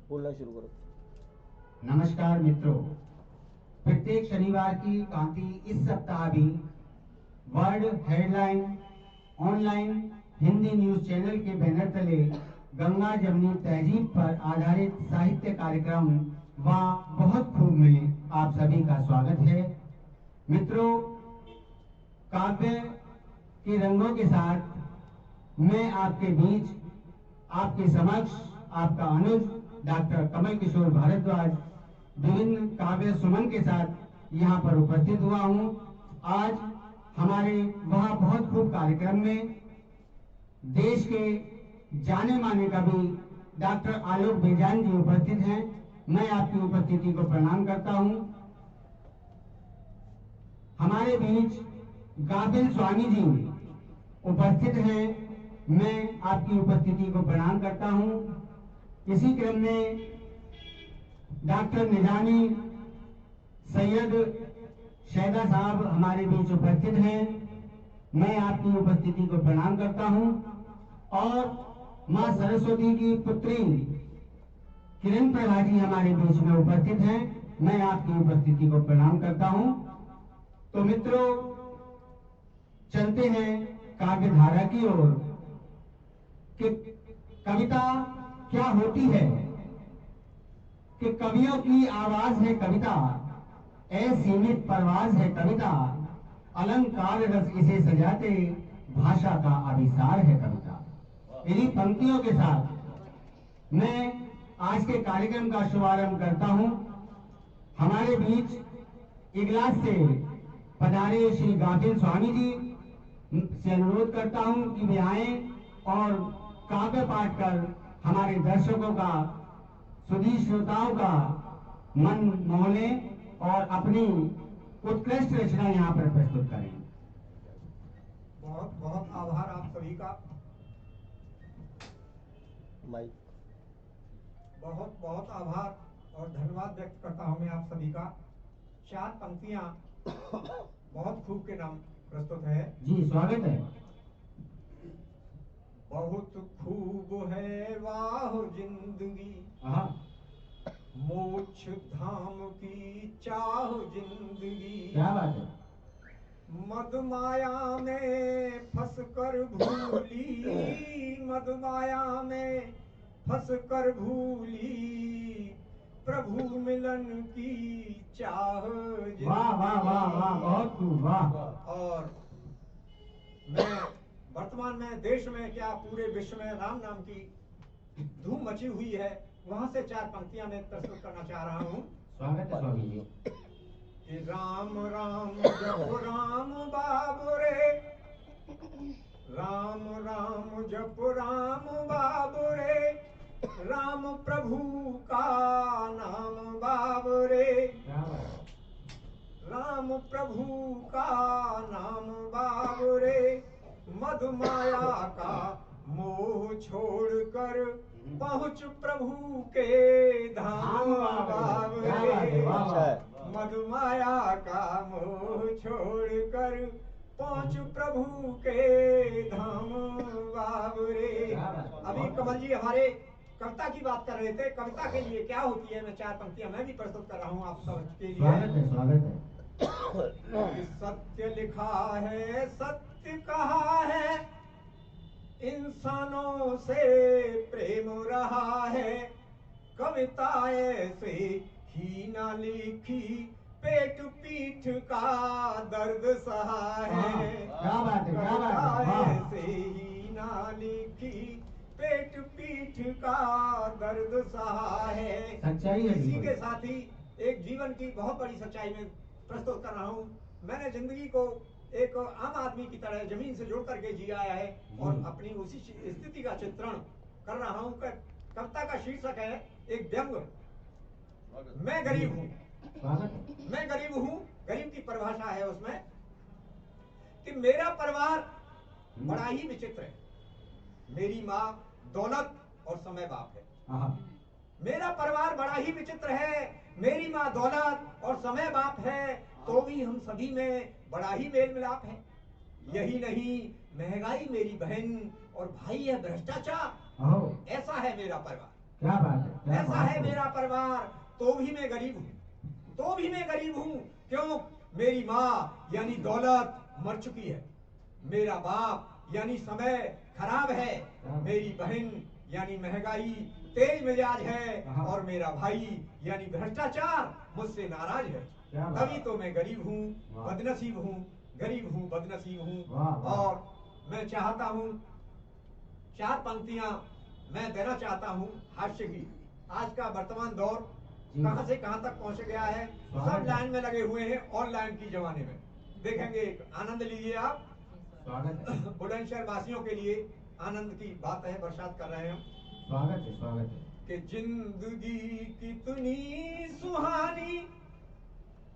बोलना शुरू करो। नमस्कार मित्रों, प्रत्येक शनिवार की भांति इस सप्ताह भी world headline online Hindi news channel के बैनर तले गंगा जमनी तहजीब पर आधारित साहित्य कार्यक्रम व बहुत खूब में आप सभी का स्वागत है। मित्रों, काव्य के रंगों के साथ मैं आपके बीच, आपके समक्ष आपका अनुज डॉक्टर कमल किशोर भारद्वाज विभिन्न काव्य सुमन के साथ यहाँ पर उपस्थित हुआ हूँ। आज हमारे वह बहुत खूब कार्यक्रम में देश के जाने माने कवि डॉक्टर आलोक बेजान जी उपस्थित हैं। मैं आपकी उपस्थिति को प्रणाम करता हूँ। हमारे बीच गाफिल स्वामी जी उपस्थित हैं। मैं आपकी उपस्थिति को प्रणाम करता हूँ। इसी क्रम में डॉक्टर निजामी सैयद शैदा साहब हमारे बीच उपस्थित हैं। मैं आपकी उपस्थिति को प्रणाम करता हूं। और मां सरस्वती की पुत्री किरण प्रभा जी हमारे बीच में उपस्थित हैं। मैं आपकी उपस्थिति को प्रणाम करता हूं। तो मित्रों, चलते हैं काव्य धारा की ओर कि कविता क्या होती है, कि कवियों की आवाज है कविता, असीमित परवाज है कविता, अलंकार रस इसे सजाते, भाषा का आविष्कार है कविता। इन्हीं पंक्तियों के साथ मैं आज के कार्यक्रम का शुभारंभ करता हूं। हमारे बीच इगलास से पधारे श्री गाफिल स्वामी जी से अनुरोध करता हूं कि वे आए और काव्य पाठ कर हमारे दर्शकों का, सुधी श्रोताओं का मन मोहने और अपनी उत्कृष्ट रचना यहाँ पर प्रस्तुत करें। बहुत बहुत आभार आप सभी का। माइक। बहुत बहुत आभार और धन्यवाद व्यक्त करता हूँ मैं आप सभी का। 4 पंक्तियां बहुत खूब के नाम प्रस्तुत है। जी स्वागत है। बहुत खूब है वाह जिंदगी, मोक्ष धाम की चाह जिंदगी, क्या बात है। मदमाया में फंस कर भूली, मदमाया में फंस कर भूली, प्रभु मिलन की चाह जिंदगी। वाह वाह वाह वाह, बहुत खूब, वाह। और मैं वर्तमान में देश में क्या पूरे विश्व में राम नाम की धूम मची हुई है, वहां से 4 पंक्तियां मैं प्रस्तुत करना चाह रहा हूँ। स्वागत है स्वामी जी। कि राम राम जप राम बाबुरे, राम राम जप राम बाबुरे, राम प्रभु का नाम बाबुरे, राम प्रभु का नाम बाबुरे, मधुमाया का मोह छोड़कर पहुँच प्रभु के धाम बाबुरे, मधुमाया का मोह छोड़कर पहुँच प्रभु के धाम बाबुरे। अभी कमल जी हमारे कविता की बात कर रहे थे, कविता के लिए क्या होती है। मैं 4 पंक्तियां मैं भी प्रस्तुत कर रहा हूँ आप सब के लिए। स्वागत है स्वागत है। सत्य लिखा है, सत्य कहा है, इंसानों से प्रेम रहा है, कविता ऐसे ही ना लिखी, पेट पीठ का दर्द सहा है। क्या बात है, क्या बात है। ऐसे ही ना लिखी, पेट पीठ का दर्द सहा है। सच्चाई है। इसी के साथ ही एक जीवन की बहुत बड़ी सच्चाई में प्रस्तुत कर रहा हूँ। मैंने जिंदगी को एक आम आदमी की तरह जमीन से जोड़ करके जिया है और अपनी उसी स्थिति का चित्रण कर रहा हूँ। कविता का शीर्षक है एक व्यंग। मैं गरीब हूँ, मैं गरीब हूँ। गरीब की परिभाषा है उसमें कि मेरा परिवार बड़ा ही विचित्र है। मेरी माँ दौलत और समय बाप है। मेरा परिवार बड़ा ही विचित्र है। मेरी माँ दौलत और समय बाप है, तो भी हम सभी में बड़ा ही मेल मिलाप है। यही नहीं, महंगाई मेरी बहन और भाई है भ्रष्टाचार। ऐसा है मेरा परिवार। क्या बात है, क्या ऐसा बात है मेरा परिवार, तो भी मैं गरीब हूँ, तो भी मैं गरीब हूँ। क्यों? मेरी माँ यानी दौलत मर चुकी है, मेरा बाप यानी समय खराब है, मेरी बहन यानी महंगाई तेज मिजाज है, और मेरा भाई यानी भ्रष्टाचार मुझसे नाराज है। तभी तो मैं गरीब हूँ, बदनसीब हूँ, गरीब हूँ, बदनसीब हूँ। और मैं चाहता हूँ 4 पंक्तियां मैं देना चाहता हूँ हास्य की। आज का वर्तमान दौर कहां से कहां तक पहुंच गया है, सब लाइन में लगे हुए हैं, ऑनलाइन की जमाने में देखेंगे। आनंद लीजिए आप। स्वागत है, बुलंदशहर वासियों के लिए आनंद की बात है, बरसात कर रहे हैं हम। स्वागत है, स्वागत है। कि जिंदगी कितनी सुहानी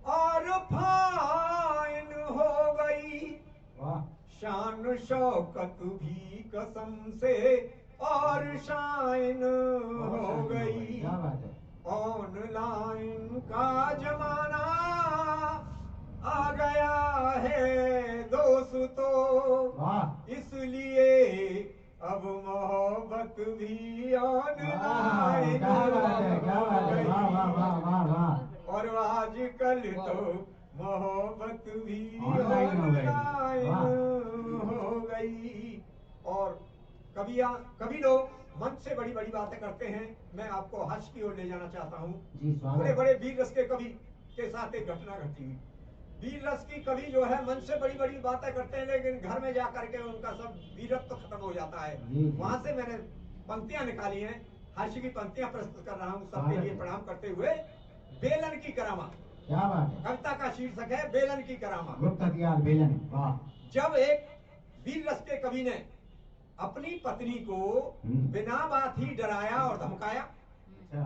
और फाइन हो गई, वाह, शान शौकत भी कसम से और शाइन हो गई। क्या बात है, ऑनलाइन का जमाना आ गया है दोस्तों, वाह, इसलिए अब मोहब्बत भी ऑनलाइन क्या बात है, क्या बात हो है, वाह वाह वाह गई। वाह वाह। और आजकल तो मोहब्बत भी ऑनलाइन हो गई। ऑनलाइन हो गई। और कभी लोग मन से बड़ी बड़ी बातें करते हैं। मैं आपको हर्ष की ओर ले जाना चाहता हूँ। जी, स्वागत। बड़े बड़े वीर रस के कवि के साथ एक घटना घटी हुई। वीर रस की कवि जो है मन से बड़ी बड़ी बातें करते हैं, लेकिन घर में जाकर के उनका सब वीरत्व खत्म हो जाता है। वहां से मैंने पंक्तियां निकाली हैं, हास्य की पंक्तियां प्रस्तुत कर रहा हूँ सबके लिए प्रणाम करते हुए। बेलन की करामा, क्या बात है, कविता का शीर्षक है बेलन की करामा। गुप्त हथियार बेलन, वाह। जब एक वीर रस के कवि ने अपनी पत्नी को बिना बात ही डराया और धमकाया, अच्छा,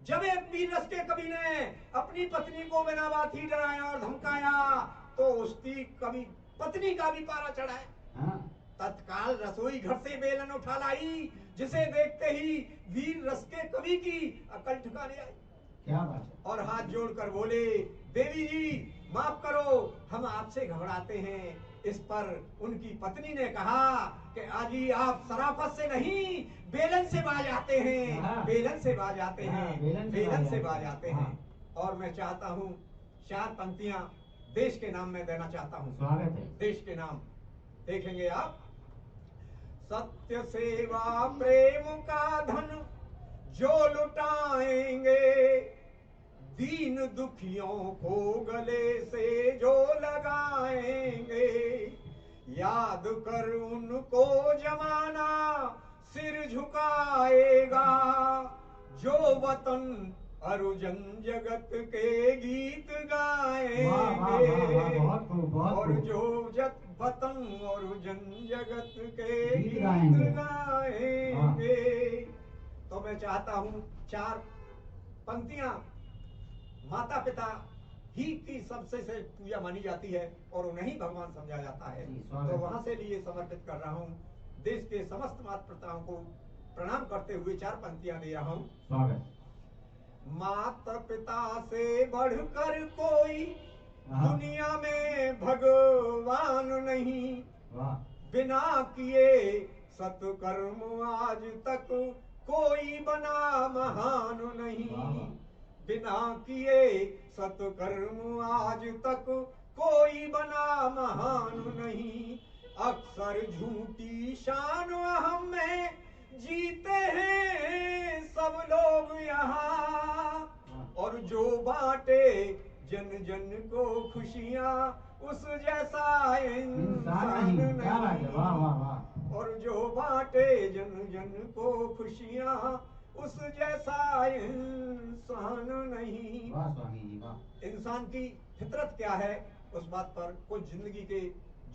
जब एक वीर रस के कवि ने अपनी पत्नी को बिना बात ही डराया और धमकाया, तो उसकी कवि पत्नी का भी पारा चढ़ा है। हाँ, तत्काल रसोई घर से बेलन उठा लाई, जिसे देखते ही वीर रस के कवि की अकल ठिकाने आई। क्या बात है, और हाथ जोड़कर बोले, देवी जी माफ करो, हम आपसे घबराते हैं। इस पर उनकी पत्नी ने कहा कि आजी आप सराफत से नहीं बेलन से बाज आते हैं, हाँ। बेलन से बाज आते हाँ, हैं, बेलन से बाज आते हाँ। हैं। और मैं चाहता हूँ 4 पंक्तियां देश के नाम में देना चाहता हूँ। स्वागत है, देश के नाम देखेंगे आप। सत्य सेवा प्रेम का धन जो लुटाएंगे, दीन दुखियों को गले से जो लगाएंगे, याद कर उनको जमाना सिर झुकाएगा, जो वतन अरुजन जगत के गीत गाएंगे। वाह, वाह, वाह, वाह, बहुत खूब, बहुत और खूब। जो वतन और जन जगत के गीत गीत गाएंगे। गाएंगे। तो मैं चाहता हूँ 4 पंक्तियां माता पिता ही की सबसे से पूजा मानी जाती है और उन्हें ही भगवान समझा जाता है। तो वहां से लिए समर्पित कर रहा हूँ। देश के समस्त माता पिताओं को प्रणाम करते हुए 4 पंक्तियां दे रहा हूँ। स्वागत। माता पिता से बढ़कर कोई हाँ। दुनिया में भगवान नहीं, वाह, बिना किए सत्कर्म आज तक कोई बना महान नहीं, वाह। बिना किए सत्कर्म आज तक कोई बना महान नहीं। अक्सर झूठी शान अहम में जीते हैं सब लोग यहाँ, और जो बांटे जन जन को खुशियाँ उस जैसा इंसान नहीं। क्या बात है, वाह वाह वाह। और जो बांटे जन जन को खुशियाँ उस जैसा इंसान नहीं। वाह स्वामी जी, वाह। इंसान की फितरत क्या है, उस बात पर कुछ जिंदगी के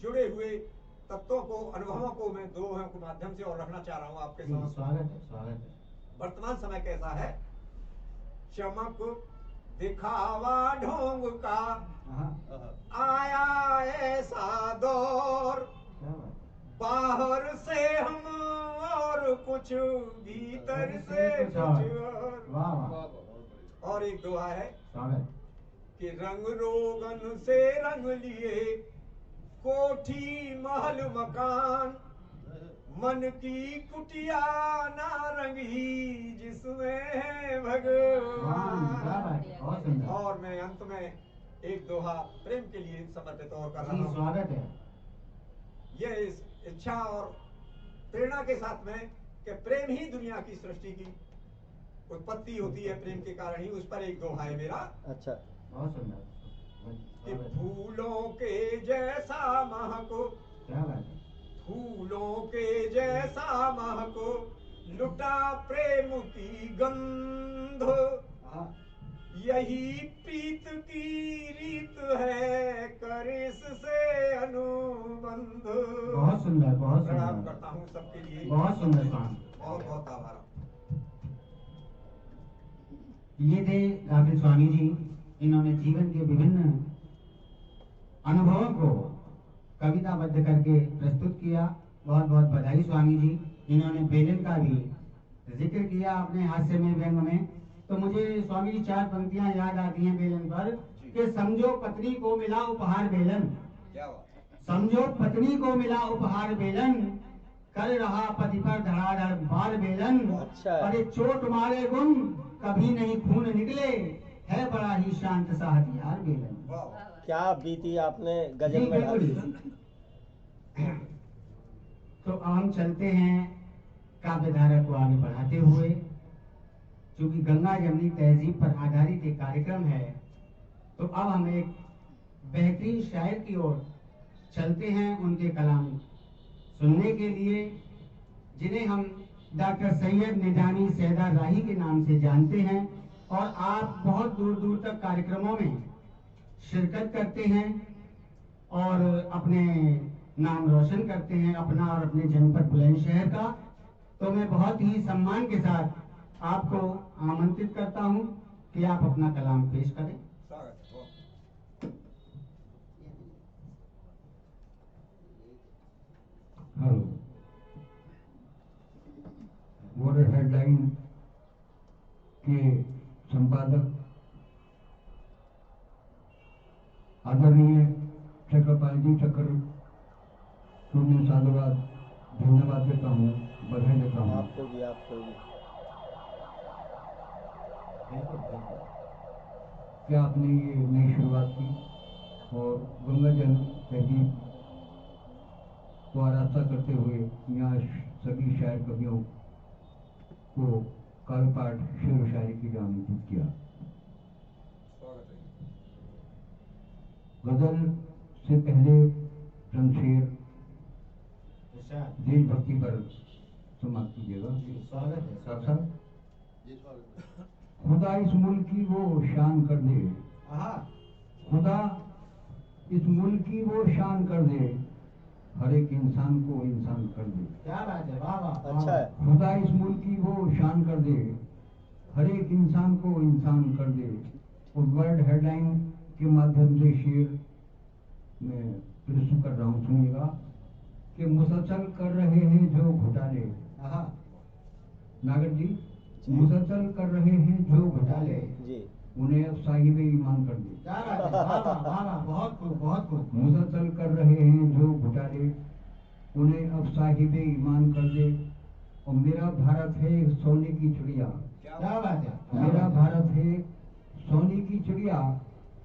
जुड़े हुए तत्वों को, अनुभवों को मैं दोहों के माध्यम से और रखना चाह रहा हूँ आपके सामने। स्वागत है, स्वागत है। वर्तमान समय कैसा है? चमक दिखावा ढोंग का आया ऐसा दौर, क्या बात है, बाहर से हम और कुछ भीतर से कुछ और। वाह वाह। और एक दुआ है स्वागत। कि रंग रोगन से रंग लिए कोठी महल मकान, मन की कुटिया नारंगी जिसमें है भगवान। बहुत सुंदर। और मैं अंत में एक दोहा प्रेम के लिए समर्पित और कर रहा जी, हूँ। स्वागत है। यह इस इच्छा और प्रेरणा के साथ में कि प्रेम ही दुनिया की सृष्टि की उत्पत्ति होती है, प्रेम के कारण ही। उस पर एक दोहा है मेरा। अच्छा, बहुत सुंदर। कि फूलों के जैसा महको, क्या बात है। फूलों के जैसा महको लुटा प्रेम की गंध, यही प्रीत की रीत है करिस से अनुबंध। बहुत सुंदर, बहुत प्रणाम सुंदर। करता हूँ सबके लिए। बहुत सुंदर स्वामी। बहुत बहुत आभार। ये थे गाफिल स्वामी जी। इन्होंने जीवन के विभिन्न अनुभवों को कविताबद्ध करके प्रस्तुत किया। बहुत बहुत बधाई स्वामी जी। इन्होंने बेलन का भी जिक्र किया अपने हास्य में, व्यंग में। तो मुझे स्वामी जी 4 पंक्तियां याद आती हैं बेलन पर कि समझो पत्नी को मिला उपहार बेलन, क्या बात। समझो पत्नी को मिला उपहार बेलन, कर रहा पति पर धड़ाधड़ बार बेलन। अच्छा। अरे चोट मारे गुण कभी नहीं खून निकले, है बड़ा ही शांत सा हथियार बेलन। वाह। क्या बीती आपने गजल जी, में ढाल दी। बिल्कुल। तो अब हम चलते हैं काव्य धारा को आगे बढ़ाते हुए। क्योंकि गंगा जमनी तहजीब पर आधारित एक कार्यक्रम है, तो अब हम एक बेहतरीन शायर की ओर चलते हैं, उनके कलाम सुनने के लिए, जिन्हें हम डॉक्टर सैयद निजामी सैदा राही के नाम से जानते हैं। और आप बहुत दूर दूर तक कार्यक्रमों में शिरकत करते हैं और अपने नाम रोशन करते हैं, अपना और अपने जनपद बुलंदशहर का। तो मैं बहुत ही सम्मान के साथ आपको आमंत्रित करता हूं कि आप अपना कलाम पेश करें। हेलो। वॉटर हेडलाइन के संपादक आदरणीय चक्रपाल जी चक्र को मैं साधुवाद धन्यवाद देता हूँ, बधाई देता हूँ। आपको भी, आपको भी। क्या आपने ये नई शुरुआत की और गंगा जल तहजीब को आरास्ता करते हुए यहाँ सभी शायर कवियों को काव्य पाठ शेर व शायरी के लिए आमंत्रित किया। गजल से पहले चंद शेर देशभक्ति पर समाप्त कीजिएगा। स्वागत है। डॉक्टर साहब, खुदा इस मुल्क की वो शान कर दे, खुदा इस मुल्क की वो शान कर दे, हर एक इंसान को इंसान कर दे। क्या बात है, वाह वाह। अच्छा है। खुदा इस मुल्क की वो शान कर दे, हर एक इंसान को इंसान कर दे। और वर्ल्ड हेडलाइन के माध्यम से शेर मैं प्रस्तुत कर रहा हूँ, सुनिएगा कि मुसलसल कर रहे हैं जो घोटाले, नागर जी, मुसलसल कर रहे हैं जो घोटाले, जी। उन्हें अब साहिब ईमान कर दे। क्या बात है, वाह वाह, वाह वाह, बहुत खूब, बहुत खूब। मुसलसल कर रहे हैं जो घोटाले, उन्हें अब साहिब ईमान कर दे। और मेरा भारत है एक सोने की चिड़िया, क्या बात है। मेरा भारत है सोने की चिड़िया,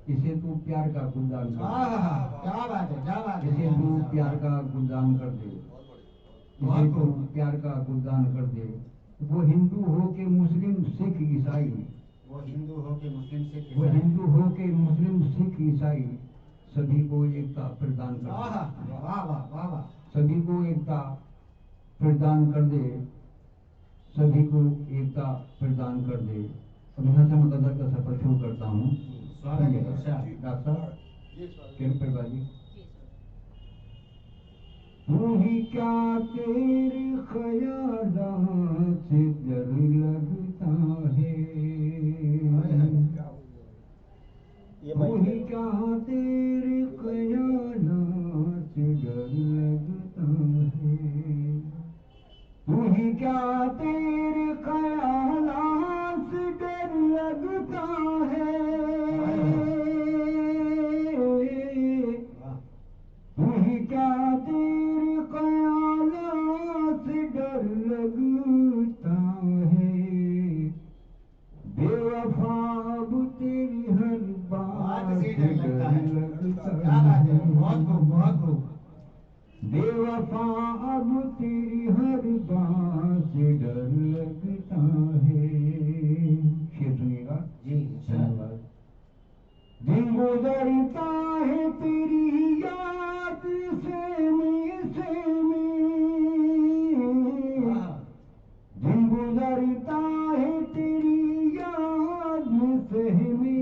इसे तू प्यार का गुलदान कर दे, क्या बात है, क्या बात है। इसे तू प्यार का गुलदान कर दे, इसे तू प्यार का गुलदान कर दे। वो हिंदू हो के मुस्लिम सिख ईसाई, वो हिंदू हो के मुस्लिम सिख वो ईसाई। हिंदू हो के मुस्लिम सिख ईसाई, सभी को एकता प्रदान कर वाह दे, वाह वाह वाह वाह। सभी को एकता प्रदान कर दे, सभी को एकता प्रदान कर दे। अब यहाँ से मैं गजल का सफर शुरू करता हूँ। स्वागत है डॉक्टर डॉक्टर साहब, कृपया बाजी। तू ही क्या तेरे ख्यालात से डर लगता है, ये तू ही क्या तेरे ख्यालात से डर लगता है, तू ही क्या तेरे ख्यालात से डर लगता है, तू ही क्या तेरे ख्यालात तेरी हर बात से से डर लगता है। लगता क्या बात है, है। बहुत खूब, बहुत खूब। बेवफा अब तेरी हर बात से डर लगता है। शेर सुनिएगा। जी, अच्छा। धन्यवाद। दिन गुजरता है तेरी याद से में हाँ, दिन गुजरता है तेरी याद में सहमे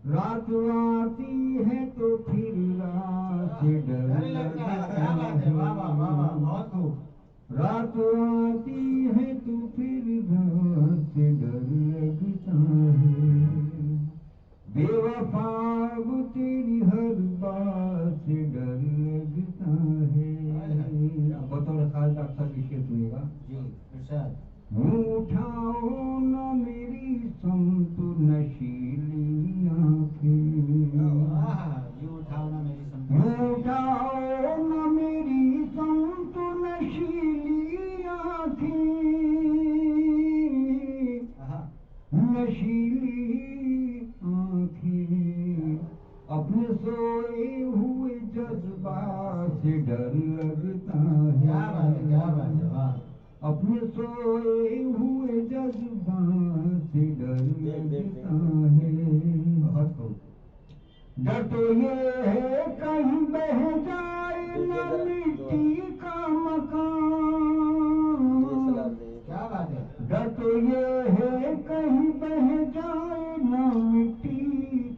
रात आती है तो फिर रात से डर डर लगता है। क्या बात है, वाह वाह वाह वाह, बहुत खूब। रात आती है तो फिर रात से डर लगता है। बेवफा अब तेरी हर बात से डर लगता है। अब बतौर खास डॉक्टर विषय सुनेगा। जी, इरशाद। यूं उठाओ न मेरी संतु नशीली आँखें। आहा, यूं उठाओ ना मेरी यूं संतुष्टि। उठाओ न मेरी संतु नशीली आँखें। आहा, नशीली आँखें अपने सोए हुए जज्बात से डर लगता है। क्या बात है, क्या बात है, वाह। अपने सोए हुए जज्बात से डर लगता है। बहुत खूब। डर तो ये है कहीं बह जाए देखिए न जरा, मिट्टी का DSLR मकान। दे। क्या बात है। डर तो ये है कहीं बह जाए न मिट्टी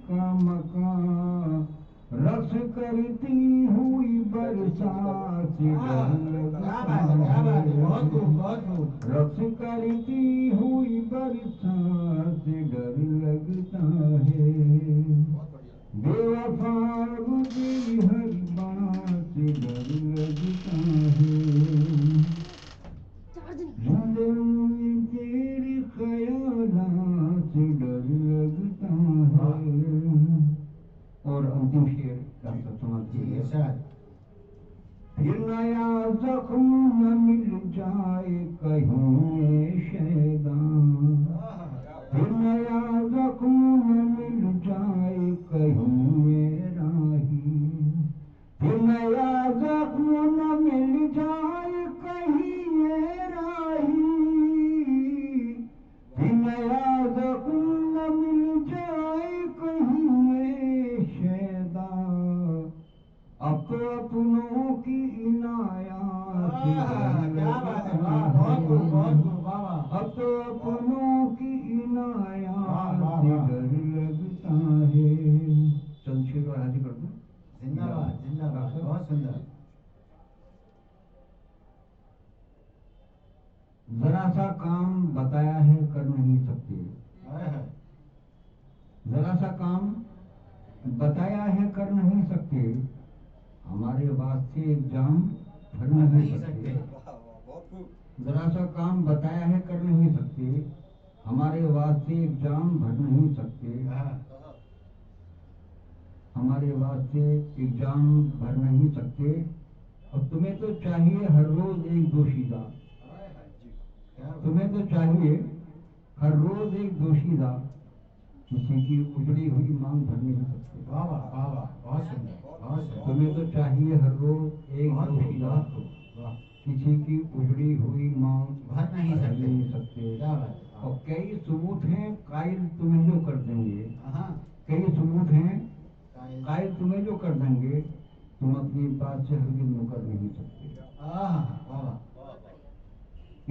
का मकान। रस करती हुई बरसात से आहा, डर क्या लगता बात है, क्या बात है, है। बहुत खूब, बहुत खूब। रस करती हुई बरसात से डर लगता है। बेवफा तेरी हर बात से डर लगता है। जिंदगी तेरी ख्यालात से डर लगता है। और अंतिम शेर डॉक्टर समाज जी, जी। इरशाद। फिर नया जख्म न मिल जाए कहीं शैदान। आहा, फिर नया जख्म न मिल जाए कहीं राही। फिर नया जख्म न मिल जाए कहीं राही। फिर नया जख्म न मिल जाए कहीं शैदा। अब तो अपनों की इनायात से आहा, डर क्या बात है, लगता वाह, बहुत खूब, है। बहुत खूब, वाह वाह। अब तो अपनों की वाह, इनायात वाह, से वाह। डर लगता है। चंद शेर और हाजिर कर दूं। जिंदाबाद, जिंदाबाद, बहुत सुंदर। जरा सा काम बताया है कर नहीं सकते। आहा, जरा सा काम बताया है कर नहीं सकते। हमारे वास्ते एग्जाम भर कर नहीं नहीं सकते। सकते। वाह वाह, बहुत खूब। जरा सा काम बताया है कर नहीं सकते। हमारे वास्ते एग्जाम भर नहीं सकते। आहा, हमारे वास्ते एग्जाम भर नहीं सकते। और तुम्हें तो चाहिए हर रोज एक दोशीदा। क्या बात। तुम्हें तो चाहिए हर रोज एक दोशीदा। किसी की उजड़ी हुई मांग भर नहीं सकते। वाह वाह, वाह वाह, बहुत सुंदर, बहुत सुंदर। तुम्हें तो चाहिए हर रोज एक बहुत खूब, दोशीदा। बहुत खूब, वाह। किसी की उजड़ी हुई मांग भर नहीं भर सकते। नहीं सकते। क्या बात है, वाह। और कई सबूत हैं कायल तुम्हें जो कर देंगे। आहा, कई सबूत हैं कायल। कायल तुम्हें जो कर देंगे। तुम अपनी बात से हरगिज मुकर नहीं सकते। आहा, वाह वाह।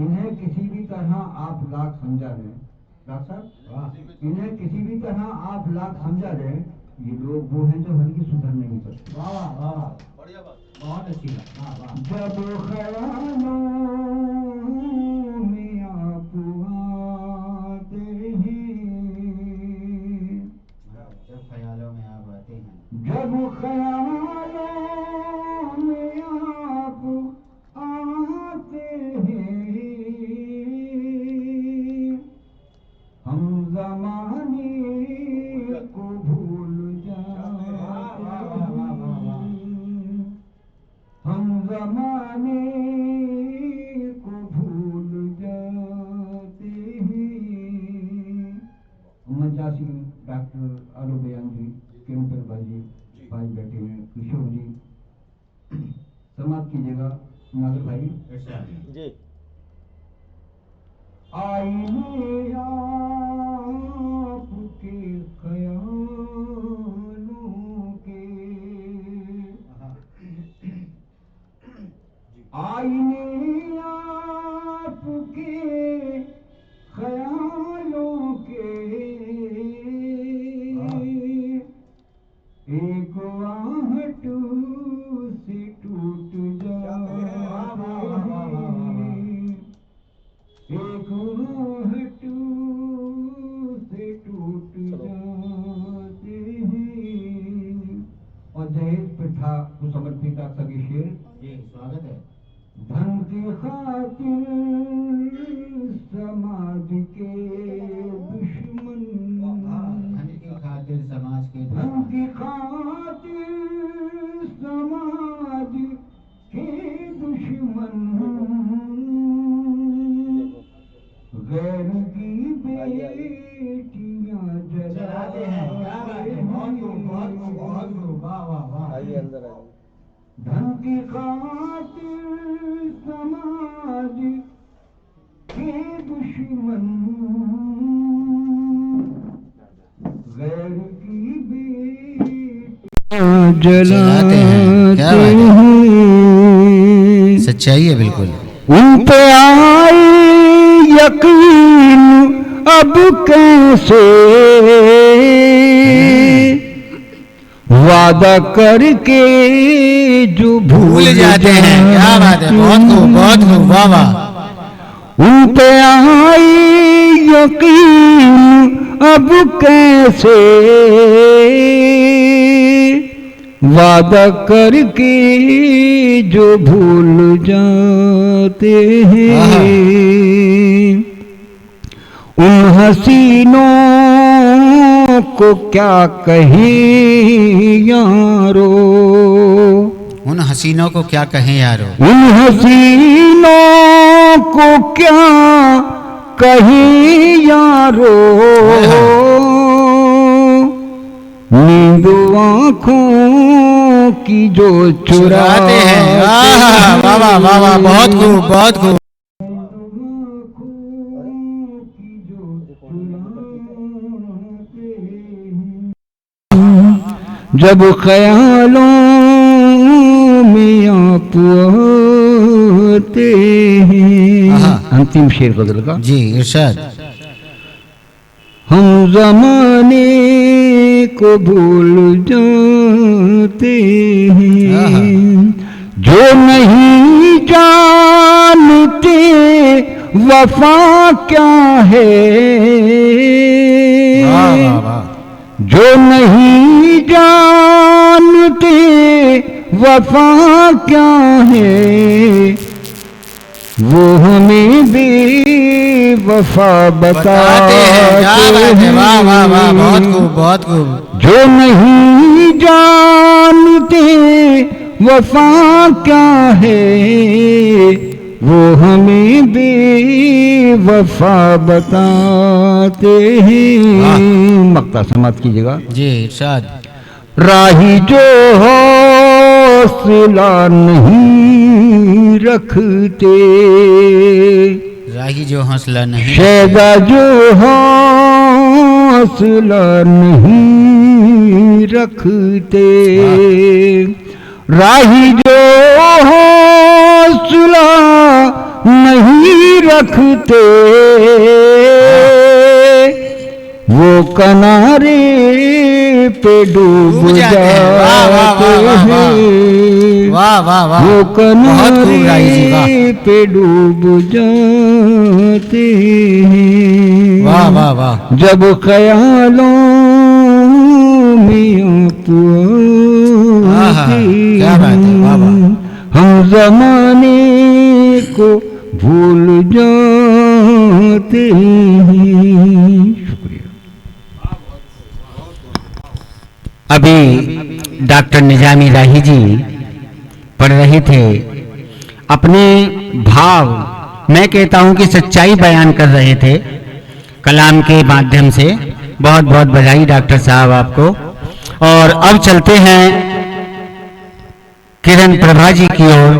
इन्हें किसी भी तरह आप लाख समझा लें। डॉक्टर साहब, वाह इन्हें किसी भी तरह आप लाख समझा लें। ये लोग वो हैं जो हरगिज सुधर नहीं सकते। वाह वाह, वाह वाह, बढ़िया बात, बहुत अच्छी बात, वाह वाह। जब ख्यालों में आप आते हैं। जब ख्यालों में आप आते हैं। जब ख्यालों में आप आते हैं। हम जमाने को भूल जाते वाह वाह वाह वाह वाह। हैं। हम जमाने डॉक्टर आलो बयान जी, केम्पर बाजी भाई बैठे हैं, किशोर जी, समाप्त कीजिएगा नागर भाई। जी आईने आपके ख्यालों के, आईने आपके ख्यालों के, एक आहट से टूट जाते हैं, एक आहट से टूट जाते हैं। और दहेज प्रथा को समर्पित आप सभी शेर जी स्वागत है। धन की खातिर समाज के दुश्मन, धन की खातिर समाज के धन की खातिर समाज के दुश्मन, गैर की बेटियां जलाते हैं। क्या बात है, बहुत खूब, बहुत खूब, बहुत खूब, वाह वाह वाह। आइए अंदर आइए। धन की खातिर समाज के दुश्मन, गैर की बेटियां जलाते हैं। क्या बात है, हैं। सच्चाई है बिल्कुल। उन पे आए यकीन अब कैसे, वादा करके जो भूल जाते हैं। क्या बात है, बहुत खूब, बहुत खूब, वाह वाह। उन पे आए यकीन अब कैसे, वादा करके जो भूल जाते हैं। उन हसीनों को क्या कहें यारो, उन हसीनों को क्या कहें यारो, उन हसीनों को क्या कहें यारो, नींद आँखों की जो चुराते हैं। वाह वाह वाह वाह वाह, बहुत खूब, बहुत खूब। जब ख्यालों में आप आते हैं। अंतिम शेर गजल का जी इरशाद। हम जमाने को भूल जाते हैं, जो नहीं जानते वफा क्या है, वाह वाह वाह। जो नहीं जानते वफा क्या है, वो हमें बेवफा बताते हैं। वाह वाह वाह, बहुत खूब, बहुत खूब। जो नहीं जानते वफा क्या है, वो हमें बेवफा बताते हैं। मक्ता समाप्त कीजिएगा। जी इरशाद। राही जो हौसला नहीं रखते, राही जो हौसला नहीं, शैदा जो हौसला नहीं रखते, राही जो हौसला नहीं रखते, वो किनारे पे डूब जाते हैं। वाह वाह वाह, वो बहुत खूब राही जी, वाह किनारे पे डूब जाते हैं। वाह वाह वाह। जब ख्यालों में आप आते क्या बात है, वाह वाह। हैं, हम जमाने को भूल जाते हैं। शुक्रिया। अभी डॉक्टर निजामी राही जी पढ़ रहे थे, अपने भाव, मैं कहता हूं कि सच्चाई बयान कर रहे थे कलाम के माध्यम से। बहुत बहुत बधाई डॉक्टर साहब आपको। और अब चलते हैं किरण प्रभा जी की ओर।